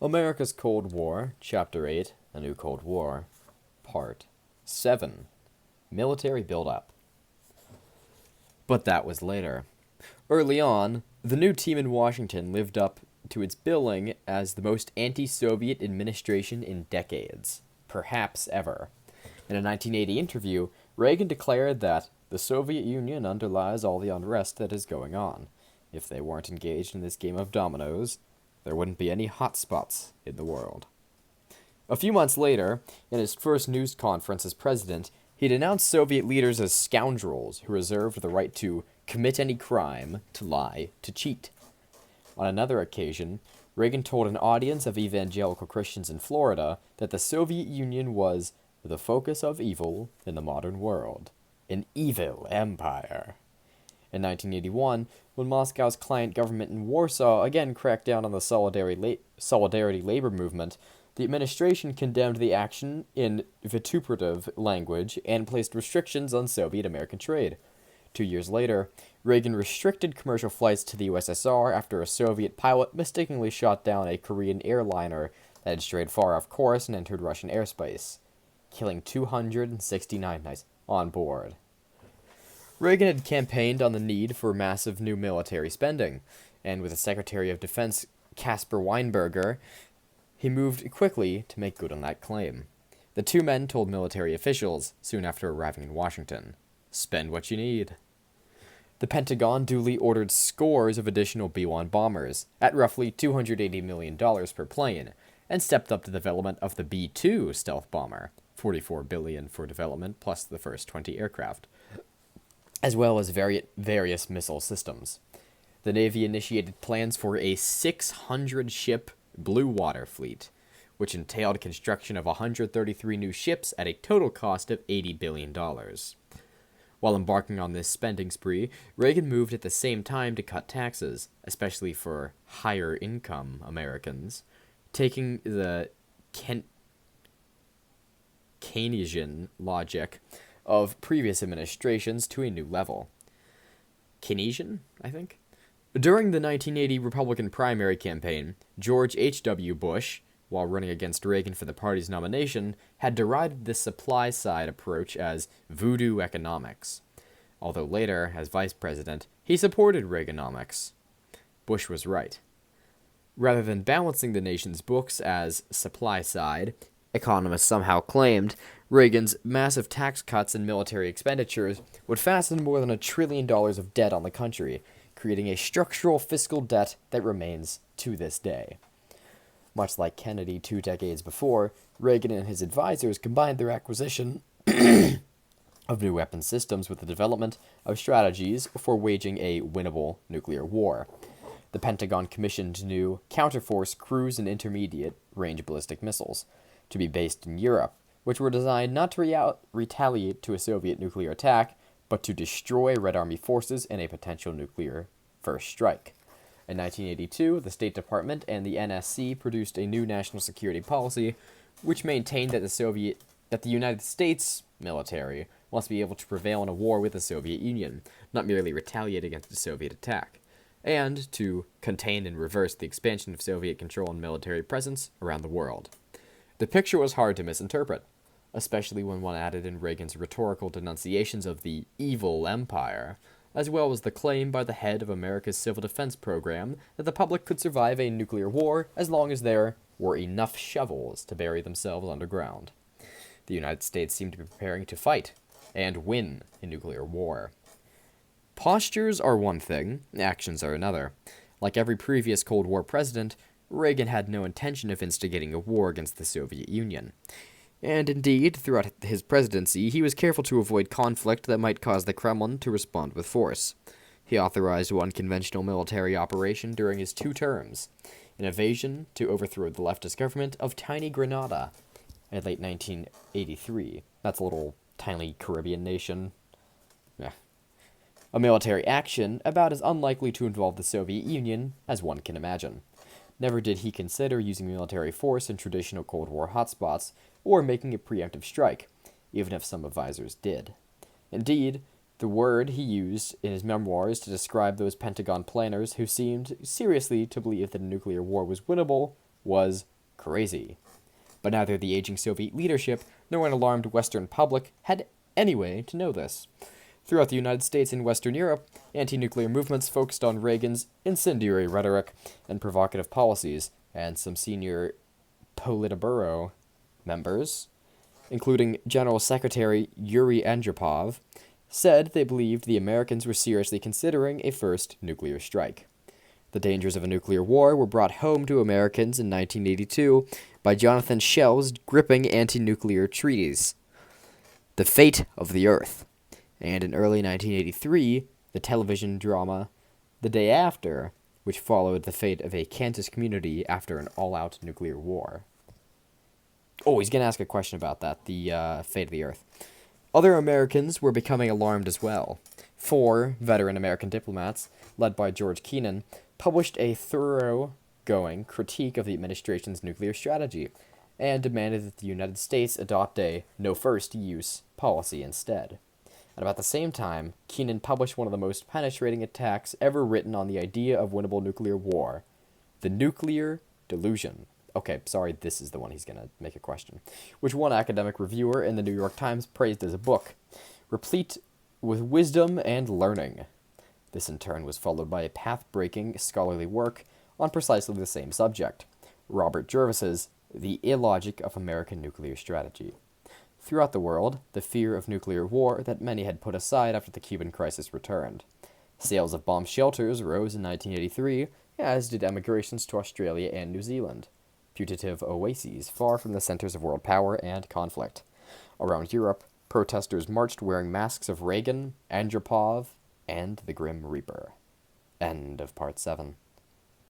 America's Cold War, Chapter 8, A New Cold War, Part 7, Military Buildup. But that was later. Early on, the new team in Washington lived up to its billing as the most anti-Soviet administration in decades, perhaps ever. In a 1980 interview, Reagan declared that the Soviet Union underlies all the unrest that is going on. If they weren't engaged in this game of dominoes, there wouldn't be any hot spots in the world. A few months later, in his first news conference as president, he denounced Soviet leaders as scoundrels who reserved the right to commit any crime, to lie, to cheat. On another occasion, Reagan told an audience of evangelical Christians in Florida that the Soviet Union was the focus of evil in the modern world, an evil empire. In 1981, when Moscow's client government in Warsaw again cracked down on the Solidarity labor movement, the administration condemned the action in vituperative language and placed restrictions on Soviet-American trade. 2 years later, Reagan restricted commercial flights to the USSR after a Soviet pilot mistakenly shot down a Korean airliner that had strayed far off course and entered Russian airspace, killing 269 on board. Reagan had campaigned on the need for massive new military spending, and with the Secretary of Defense Caspar Weinberger, he moved quickly to make good on that claim. The two men told military officials, soon after arriving in Washington, "Spend what you need." The Pentagon duly ordered scores of additional B-1 bombers, at roughly $280 million per plane, and stepped up the development of the B-2 stealth bomber, $44 billion for development plus the first 20 aircraft, as well as various missile systems. The Navy initiated plans for a 600-ship Blue Water fleet, which entailed construction of 133 new ships at a total cost of $80 billion. While embarking on this spending spree, Reagan moved at the same time to cut taxes, especially for higher-income Americans, taking the Keynesian logic of previous administrations to a new level. Keynesian, I think? During the 1980 Republican primary campaign, George H.W. Bush, while running against Reagan for the party's nomination, had derided this supply-side approach as voodoo economics. Although later, as vice president, he supported Reaganomics. Bush was right. Rather than balancing the nation's books as supply-side, economists somehow claimed Reagan's massive tax cuts and military expenditures would fasten more than $1 trillion of debt on the country, creating a structural fiscal debt that remains to this day. Much like Kennedy 2 decades before, Reagan and his advisors combined their acquisition of new weapon systems with the development of strategies for waging a winnable nuclear war. The Pentagon commissioned new counterforce cruise and intermediate-range ballistic missiles to be based in Europe, which were designed not to retaliate to a Soviet nuclear attack, but to destroy Red Army forces in a potential nuclear first strike. In 1982, the State Department and the NSC produced a new national security policy, which maintained that the United States military must be able to prevail in a war with the Soviet Union, not merely retaliate against a Soviet attack, and to contain and reverse the expansion of Soviet control and military presence around the world. The picture was hard to misinterpret, especially when one added in Reagan's rhetorical denunciations of the evil empire, as well as the claim by the head of America's civil defense program that the public could survive a nuclear war as long as there were enough shovels to bury themselves underground. The United States seemed to be preparing to fight and win a nuclear war. Postures are one thing, actions are another. Like every previous Cold War president, Reagan had no intention of instigating a war against the Soviet Union. And indeed, throughout his presidency, he was careful to avoid conflict that might cause the Kremlin to respond with force. He authorized one conventional military operation during his 2 terms, an invasion to overthrow the leftist government of Tiny Grenada in late 1983. That's a little tiny Caribbean nation. A military action about as unlikely to involve the Soviet Union as one can imagine. Never did he consider using military force in traditional Cold War hotspots or making a preemptive strike, even if some advisors did. Indeed, The word he used in his memoirs to describe those Pentagon planners who seemed seriously to believe that a nuclear war was winnable was crazy. But neither the aging Soviet leadership nor an alarmed Western public had any way to know this. Throughout the United States and Western Europe, anti-nuclear movements focused on Reagan's incendiary rhetoric and provocative policies, and some senior Politburo members, including General Secretary Yuri Andropov, said they believed the Americans were seriously considering a first nuclear strike. The dangers of a nuclear war were brought home to Americans in 1982 by Jonathan Schell's gripping anti-nuclear treatise, The Fate of the Earth, and in early 1983, the television drama The Day After, which followed the fate of a Kansas community after an all-out nuclear war. Oh, he's going to ask a question about that, the fate of the Earth. Other Americans were becoming alarmed as well. 4 veteran American diplomats, led by George Kennan, published a thoroughgoing critique of the administration's nuclear strategy and demanded that the United States adopt a no-first-use policy instead. At about the same time, Kennan published one of the most penetrating attacks ever written on the idea of winnable nuclear war, The Nuclear Delusion. Okay, sorry, this is the one he's going to make a question. Which one academic reviewer in the New York Times praised as a book, replete with wisdom and learning. This in turn was followed by a path-breaking scholarly work on precisely the same subject, Robert Jervis's The Illogic of American Nuclear Strategy. Throughout the world, the fear of nuclear war that many had put aside after the Cuban crisis returned. Sales of bomb shelters rose in 1983, as did emigrations to Australia and New Zealand, putative oases far from the centers of world power and conflict. Around Europe, protesters marched wearing masks of Reagan, Andropov, and the Grim Reaper. End of Part 7.